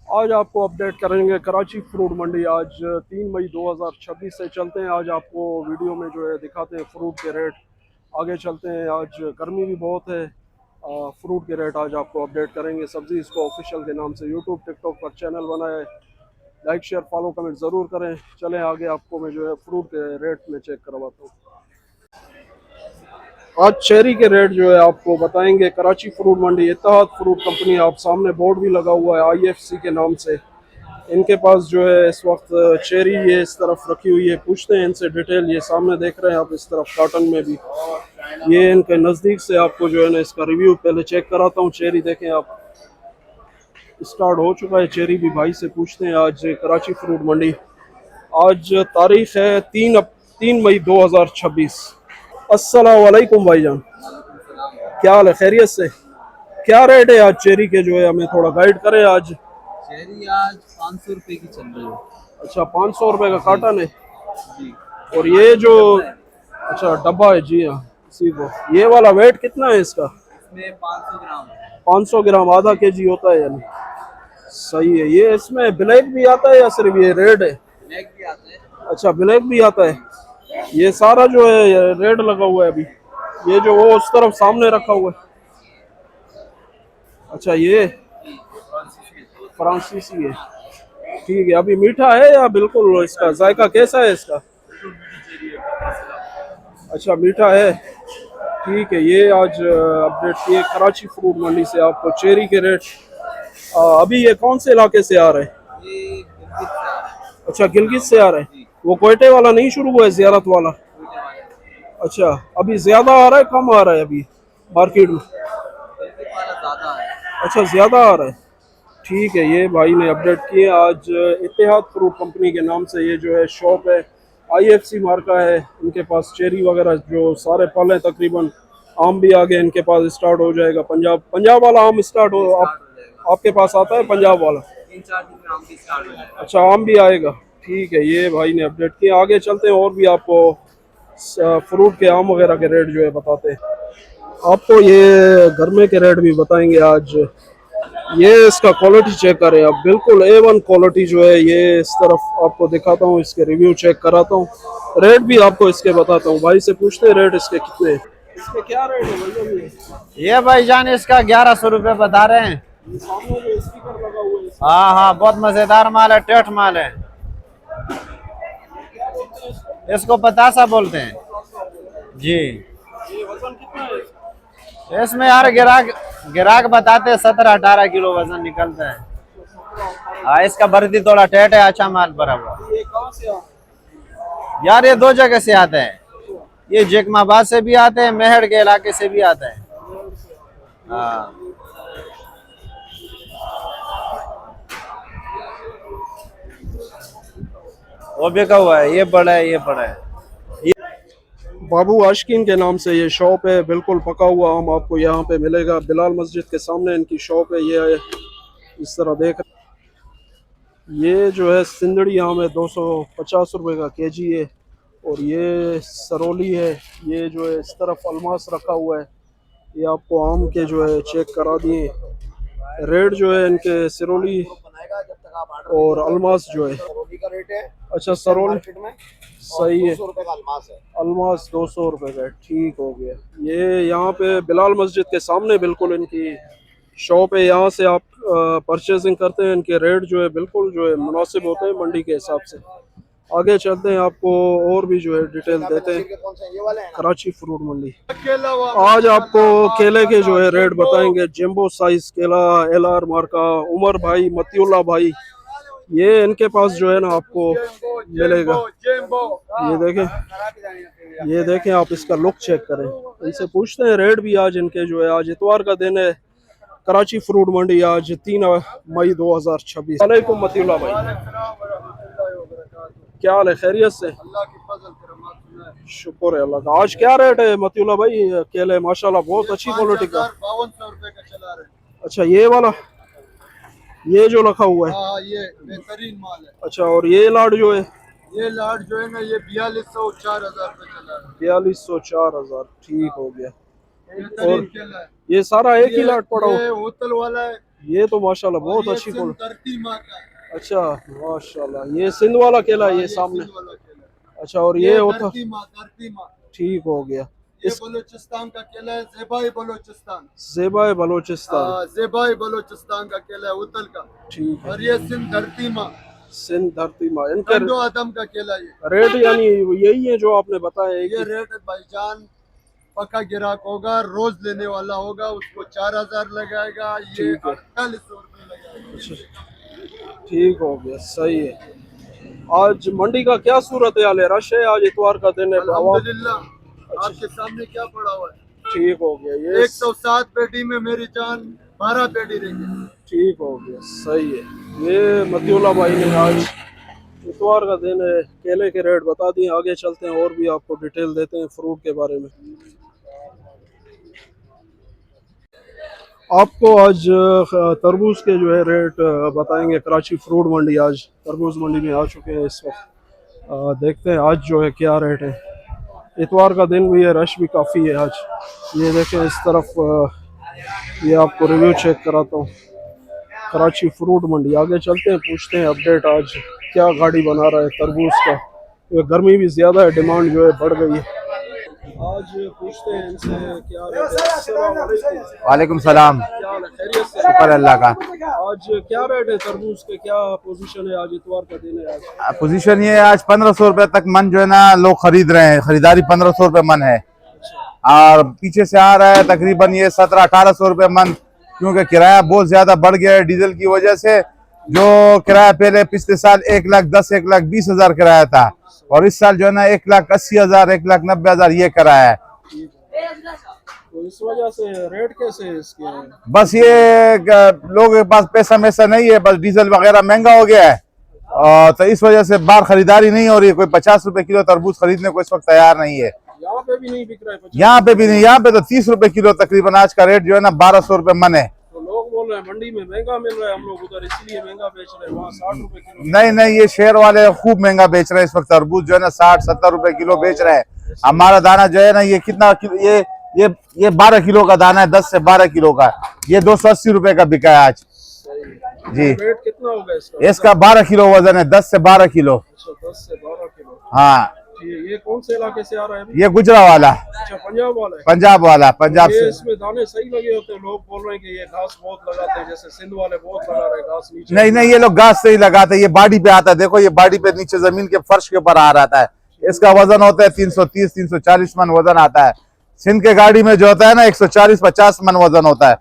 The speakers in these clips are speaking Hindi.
आज आपको अपडेट करेंगे कराची फ्रूट मंडी। आज 3 मई 2026 से चलते हैं। आज आपको वीडियो में जो है दिखाते हैं फ्रूट के रेट। आगे चलते हैं, आज गर्मी भी बहुत है। फ्रूट के रेट आज आपको अपडेट करेंगे। सब्जी इसको ऑफिशियल के नाम से यूट्यूब टिकटॉक पर चैनल बनाए। लाइक शेयर फॉलो कमेंट ज़रूर करें। चलें आगे, आपको मैं जो है फ्रूट के रेट में चेक करवाता हूँ। आज चेरी के रेट जो है आपको बताएंगे। कराची फ्रूट मंडी, इत्तेहाद फ्रूट कंपनी, आप सामने बोर्ड भी लगा हुआ है आईएफसी के नाम से। इनके पास जो है इस वक्त चेरी ये इस तरफ रखी हुई है। पूछते हैं इनसे डिटेल। ये सामने देख रहे हैं आप, इस तरफ कार्टन में भी। ये इनके नज़दीक से आपको जो है ना इसका रिव्यू पहले चेक कराता हूँ। चेरी देखें आप, स्टार्ट हो चुका है चेरी भी। भाई से पूछते हैं आज कराची फ्रूट मंडी। आज तारीख है 3 मई 2026। अस्सलाम वालेकुम भाईजान, क्या हाल है? खैरियत से? क्या रेट है आज चेरी के, जो है हमें थोड़ा गाइड करें आज। चेरी आज 500 रुपए की चल रही है। अच्छा, 500 रुपये का जी कार्टन है। जी। और ये जो, अच्छा डब्बा है, जी हाँ, इसी को। ये वाला वेट कितना है इसका? इसमें 500 ग्राम। 500 ग्राम, आधा केजी होता है यानी। सही है। ये इसमें ब्लैक भी आता है या सिर्फ ये रेड है? ब्लैक भी आते हैं। अच्छा, ब्लैक भी आता है। ये सारा जो है रेड लगा हुआ है अभी। ये जो वो उस तरफ सामने रखा हुआ है, अच्छा ये जी, फ्रांसीसी। फ्रांसीसी है। ठीक है। अभी मीठा है या बिल्कुल? इसका जायका कैसा है इसका? बिल्कुल मीठी चेरी है, खट्टा सिरा। अच्छा मीठा है। ठीक है। ये आज अपडेट किए कराची फ्रूट मंडी से आपको चेरी के रेट। अभी ये कौन से इलाके से आ रहे हैं? ये गिलगित से आ रहा है। अच्छा, गिलगित से आ रहे हैं। जी, वो कोयटे वाला नहीं शुरू हुआ है, जियारत वाला? कोयटे वाले। अच्छा, अभी ज्यादा आ रहा है कम आ रहा है अभी मार्केट में? गिलगित वाला ज्यादा है। अच्छा, ज्यादा आ रहा है। ठीक है। ये भाई ने अपडेट किए आज। इत्तेहाद फ्रूट कंपनी के नाम से ये जो है शॉप है। आईएफसी मार्का है इनके पास। चेरी वगैरह जो सारे फल हैं तकरीबन। आम भी आगे इनके पास स्टार्ट हो जाएगा। पंजाब वाला आम स्टार्ट हो, अभी आप स्टार्ट हो जाएगा। आपके पास आता है पंजाब वाला? 3-4 दिन में हम भी स्टार्ट हो जाएगा। अच्छा, आम भी आएगा। ठीक है। ये भाई ने अपडेट किया। आगे चलते हैं और भी आपको फ्रूट के, आम वगैरह के रेट जो है बताते हैं। आपको ये गरमे के रेट भी बताएंगे आज। ये इसका क्वालिटी चेक करें आप, बिल्कुल A1 क्वालिटी जो है। ये इस तरफ आपको दिखाता हूँ, इसके रिव्यू चेक कराता हूँ, रेट भी आपको इसके बताता हूँ। भाई से पूछते हैं रेट इसके कितने हैं। इसके क्या रेट है भैया? ये भाईजान इसका 1100 रुपये बता रहे हैं। ये सामने जो स्पीकर लगा हुआ है इसका हाँ हाँ, बहुत मजेदार माल है, टेठ माल है। क्या बोलते हैं इसको? इसको पतासा बोलते हैं। जी। ये वजन कितना है इसका? इसमें यार गिराक गिराक बताते हैं 17-18 किलो वजन निकलता है। हाँ, इसका बर्दी थोड़ा टेट है, अच्छा माल भरा हुआ। ये कहाँ से आ? यार ये दो जगह से आते हैं। ये जेकमाबाद से भी आते हैं, मेहर के इलाके से भी आते हैं। हाँ। वो बिका हुआ है, ये बड़ा है, ये बड़ा है। बाबू आशकीन के नाम से ये शॉप है। बिल्कुल पका हुआ आम आपको यहाँ पे मिलेगा। बिलाल मस्जिद के सामने इनकी शॉप है। ये इस तरह देख, ये जो है सिंदड़ी आम है, 250 रुपये का केजी है। और ये सरोली है। ये जो है इस तरफ अलमास रखा हुआ है। ये आपको आम के जो है चेक करा दिए रेट जो है इनके। सिरोली और अलमास जो है, का रेट है अच्छा सरोली मार्केट में सही है। 200 रुपये का अलमास है। अलमास 200 रुपये का है। ठीक हो गया। ये यहाँ पे बिलाल मस्जिद के सामने बिल्कुल इनकी शॉप है। यहाँ से आप परचेजिंग करते हैं। इनके रेट जो है बिल्कुल जो है मुनासिब होते हैं मंडी के हिसाब से। आगे चलते हैं, आपको और भी जो है डिटेल देते हैं। कौन सा ये वाला है ना? कराची फ्रूट मंडी। आज आपको केले के जो है रेट बताएंगे। जेम्बो साइज केला, LR मार्का, उमर भाई, मतियुल्ला भाई, ये इनके पास जो है ना आपको मिलेगा। ये देखें, ये देखें आप, इसका लुक चेक करें। इनसे पूछते हैं रेट भी आज इनके जो है। आज इतवार का दिन है। कराची फ्रूट मंडी आज 3 मई 2026। वालेकुम मतियुल्ला भाई, क्या हाल है? खैरियत से? शुक्र है अल्लाह का। आज क्या रेट है मतियुल्ला भाई केले? माशाल्लाह बहुत अच्छी क्वालिटी का। 5200 रुपए का चला रहे। अच्छा, ये वाला, ये जो रखा हुआ है? हाँ, ये बेहतरीन माल है। अच्छा, और ये लाड जो है? ये लाट जो है ना, ये 4200 4000 रुपए चला रहे। 4200 4000। ठीक हो गया। बेहतरीन और केला है। ये सारा एक ही लाट पड़ा ये हुआ? होटल वाला है, ये तो माशाल्लाह और बहुत ये अच्छी सिंध क्वालिटी। धरती माँ का है। अच्छा माशाल्लाह, ये सिंध वाला केला है हाँ, ये सामने। सिंध वाला केला है। अच्छा, और ये होता, धरती माँ, धरती माँ। ठीक हो गया। ये इस बलूचिस्तान का केला है, ज़ेबाई बलूचिस्तान। ज़ेबाए बलोचिस्तान, ज़ेबाई बलूचिस्तान का केला है, उतल का। ठीक है। और ये सिंध धरती माँ, सिंध धरती माँ, इनके गंडो आदम का केला ये। रेट यानी यही है जो आपने बताया एक ये ही? रेट भाईजान पक्का गिराक होगा, रोज लेने वाला होगा, उसको 4,000 लगाएगा, ये ठीक है। 4800 रुपये लगाएगा। अच्छा, ठीक हो गया, सही है। आज मंडी का क्या सूरत हाल है? रश है आज, इतवार का दिन है, आवाम। अल्हम्दुलिल्लाह, आपके सामने क्या पड़ा हुआ है? ठीक हो गया ये 107 पेटी में मेरी जान 12 पेटी रह गई। ठीक हो गया, सही है। ये मतियुल्लाह भाई ने आज इतवार का दिन है, केले के रेट बता दिए। आगे चलते हैं और भी आपको डिटेल देते हैं फ्रूट के बारे में। आपको आज तरबूज के जो है रेट बताएंगे। कराची फ्रूट मंडी, आज तरबूज मंडी में आ चुके हैं इस वक्त। देखते हैं आज जो है क्या रेट है। इतवार का दिन भी है, रश भी काफ़ी है आज। ये देखें इस तरफ, ये आपको रिव्यू चेक कराता हूँ। कराची फ्रूट मंडी, आगे चलते हैं, पूछते हैं अपडेट आज क्या गाड़ी बना रहा है तरबूज का। ये गर्मी भी ज़्यादा है, डिमांड जो है बढ़ गई है। आज पूछते हैं इनसे क्या रेट है। अस्सलाम वालेकुम। वालेकुम सलाम। क्या हाल है? खैरियत से? शुक्र अल्लाह का। आज क्या रेट है तरबूज के, क्या पोजीशन है? आज इतवार का दिन है आज। पोजीशन ये है, आज 1500 रुपए तक मन जो है ना लोग खरीद रहे हैं, खरीदारी 1500 रुपए मन है। और पीछे से आ रहा है तकरीबन ये 1700-1800 रुपए मन, क्योंकि किराया बहुत ज्यादा बढ़ गया है डीजल की वजह से। जो किराया पहले पिछले साल 1,10,000 1,20,000 किराया था, और इस साल जो है ना 1,80,000 1,90,000 ये किराया है। तो इस वजह से रेट कैसे है इसके? बस ये लोगों के पास पैसा मैसा नहीं है, बस डीजल वगैरह महंगा हो गया है, और तो इस वजह से बाहर खरीदारी नहीं हो रही है। कोई 50 रुपए किलो तरबूज खरीदने को इस वक्त तैयार नहीं है। यहाँ पे भी नहीं बिक रहा है 50? यहाँ पे भी नहीं, यहाँ पे तो 30 रुपए किलो तकरीबन आज का रेट जो है ना 1200 रुपए मन है। तो लोग बोल रहे हैं मंडी में महंगा मिल रहा है, हम लोग उधर इसलिए महंगा बेच रहे हैं, वहाँ 60 रुपए किलो। नहीं नहीं, ये शहर वाले खूब महंगा बेच रहे हैं इस वक्त तरबूज जो है ना 60-70 रुपए किलो बेच रहे हैं। हमारा दाना जो है ना ये कितना ये 12 किलो का दाना है, 10 से 12 किलो का, ये 280 रुपए का बिका है आज जी। रेट कितना होगा इसका? इसका 12 किलो वजन है, 10 से 12 किलो। अच्छा, 10 से 12 किलो। हाँ, ये कौन से इलाके से आ रहा है अभी? ये गुजरा वाला, अच्छा, पंजाब वाला है। पंजाब वाला, पंजाब ये से। इसमें दाने सही लगे होते हैं? लोग बोल रहे हैं कि ये घास बहुत लगाते हैं, जैसे सिंध वाले बहुत लगा रहे हैं घास नीचे। नहीं नहीं, ये लोग घास से ही लगाते, ये बाडी पे आता है। देखो ये बाडी पे नीचे जमीन के फर्श के ऊपर आ रहा है। इसका वजन होता है 330-340 मन वजन आता है। सिंध के गाड़ी में जो होता है ना 140-50 मन वजन होता है।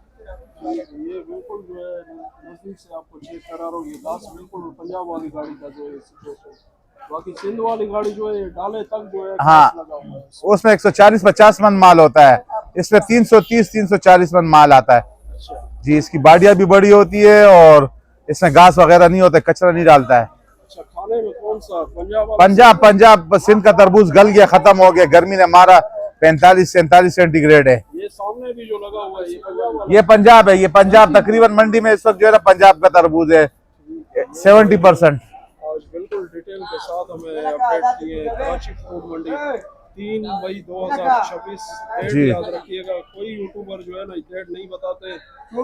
ये बिल्कुल जो है नजदीक से आपको चेक करा रहा हूँ, ये घास बिल्कुल पंजाब वाली गाड़ी का जो है सिचुएशन। बाकी सिंध वाली गाड़ी जो है डाले तक जो है हाँ, घास लगा हुआ है। उसमें 140-50 मन माल होता है, इसमें 330-340 मन माल आता है अच्छा जी। इसकी बाडियां भी बड़ी होती है, और इसमें घास वगैरह नहीं होता, कचरा नहीं डालता है। अच्छा, खाने में कौन सा पंजाब वाला? पंजाब सिंध का तरबूज गल गया, खत्म हो गया, गर्मी ने मारा। 45-47 सेंटीग्रेड है। ये सामने भी जो लगा हुआ है ये पंजाब वाला? ये पंजाब है, ये पंजाब तकरीबन मंडी में इस वक्त जो है ना पंजाब का तरबूज है 70%। आज बिल्कुल डिटेल के साथ हमें अपडेट किए कराची फ्रूट मंडी 3 मई 2026। डेट जी। याद रखिएगा, कोई यूट्यूबर जो है ना डेट नहीं बताते,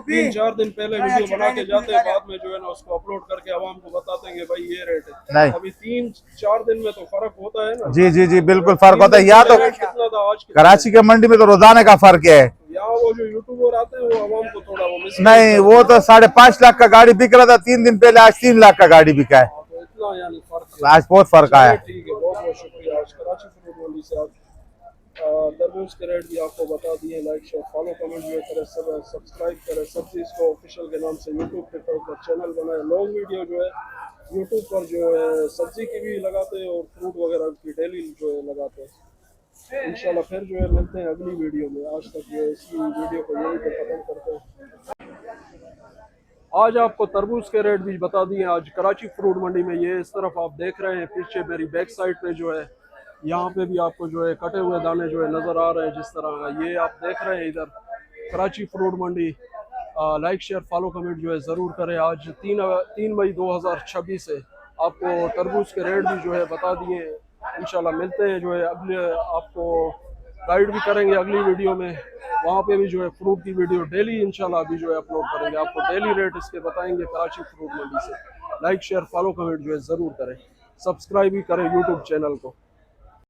3-4 दिन पहले वीडियो बना के जाते हैं, बाद में जो है ना उसको अपलोड करके आवाम को बताते हैं कि भाई ये रेट है। नहीं। अभी 3-4 दिन में तो फर्क होता है ना। जी जी जी, बिल्कुल फर्क होता है। यहाँ तो रेट कितना था आज कितना? कराची के मंडी में तो रोजाना का फर्क है। यहाँ वो जो यूट्यूबर आते हैं वो आवाम को थोड़ा वो मिस नहीं, वो तो 5.5 लाख का गाड़ी बिक रहा था 3 दिन पहले, आज 3 लाख का गाड़ी बिका है। तो इतना यानी फर्क है। आज बहुत फर्क आया है। ठीक है, बहुत बहुत शुक्रिया। आज कराची फ्रूट मंडी से आज तरबूज के रेट भी आपको बता दिए। लाइक शेयर फॉलो कमेंट जो करें, सब सब्सक्राइब करें। सब्जी को ऑफिशियल के नाम से यूट्यूब पर चैनल बनाए। लॉन्ग वीडियो जो है यूट्यूब पर जो है सब्जी की भी लगाते हैं और फ्रूट वगैरह की डेली जो है लगाते हैं। इंशाल्लाह फिर जो है मिलते हैं अगली वीडियो में। आज तक ये इसी वीडियो को यहीं पर ख़त्म करते हैं। आज आपको तरबूज के रेट भी बता दिए। आज कराची फ्रूट मंडी में ये इस तरफ आप देख रहे हैं, पीछे मेरी बैक साइड पे जो है यहाँ पे भी आपको जो है कटे हुए दाने जो है नज़र आ रहे हैं। जिस तरह ये आप देख रहे हैं इधर कराची फ्रूट मंडी। लाइक शेयर फॉलो कमेंट जो है ज़रूर करें। आज 3 मई 2026 है। आपको तरबूज के रेट भी जो है बता दिए। इंशाल्लाह मिलते हैं जो है अगले आपको गाइड भी करेंगे अगली वीडियो में। वहाँ पे भी जो है फ्रूट की वीडियो डेली इंशाल्लाह अभी जो है अपलोड करेंगे, आपको डेली रेट इसके बताएंगे कराची फ्रूट मंडी से। लाइक शेयर फॉलो कमेंट जो है ज़रूर करें, सब्सक्राइब भी करें यूट्यूब चैनल को।